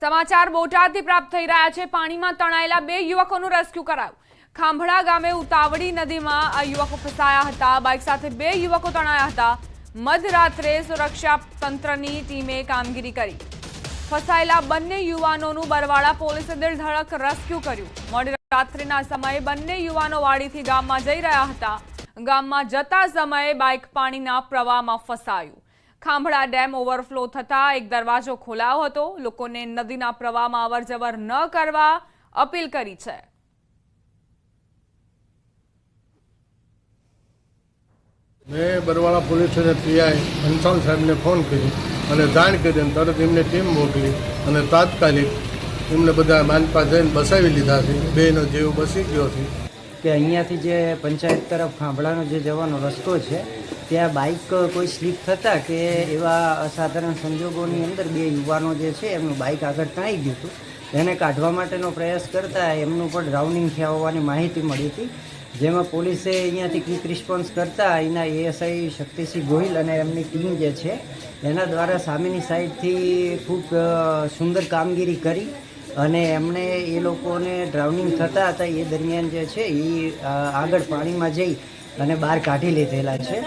સમાચાર બોટાદથી પ્રાપ્ત થઈ રહ્યા છે। પાણીમાં તણાયેલા બે યુવકોનું રેસ્ક્યુ કરાયું। ખાંભળા ગામે ઉતાવળી નદીમાં આ યુવકો ફસાયા હતા। બાઇક સાથે બે યુવકો તણાયા હતા। મધરાત્રે સુરક્ષા તંત્રની ટીમે કામગીરી કરી। ફસાયેલા બંને યુવાનોનું બરવાળા પોલીસે દિલધડક રેસ્ક્યુ કર્યું। મોડી રાત્રિના સમયે બંને યુવાનો વાડીથી ગામમાં જઈ રહ્યા હતા। ગામમાં જતા સમયે બાઇક પાણીના પ્રવાહમાં ફસાયું। ખાંભળા ડેમ ઓવરફ્લો થતા એક દરવાજો ખોલાયો હતો। લોકોને નદીના પ્રવાહમાં અવરજવર ન કરવા અપીલ કરી છે। મેં બરવાળા પોલીસ પીઆઈ હંસાલ સાહેબને ફોન કરી અને જાણ કરી અને તરત એમને ટીમ મોકલી અને તાત્કાલિક એમને બધા માનપા જઈને બસાવી લીધા છે। બેનો જીવ બસી ગયો છે કે અહીંયાથી જે પંચાયત તરફ ખાંભળાનો જે જવાનો રસ્તો છે ત્યાં બાઇક કોઈ સ્લીપ થતાં કે એવા અસાધારણ સંજોગોની અંદર બે યુવાનો જે છે એમનું બાઇક આગળ તણાઈ ગયું હતું। એને કાઢવા માટેનો પ્રયાસ કરતાં એમનું પણ ડ્રાઉનિંગ થયા હોવાની માહિતી મળી હતી। જેમાં પોલીસે અહીંયાથી ક્વિક રિસ્પોન્સ કરતાં એના એએસઆઈ શક્તિસિંહ ગોહિલ અને એમની ટીમ જે છે એના દ્વારા સામેની સાઈડથી ખૂબ સુંદર કામગીરી કરી અને એમણે એ લોકોને ડ્રાઉનિંગ થતા હતા એ દરમિયાન જે છે એ આગળ પાણીમાં જઈ અને બહાર કાઢી લીધેલા છે।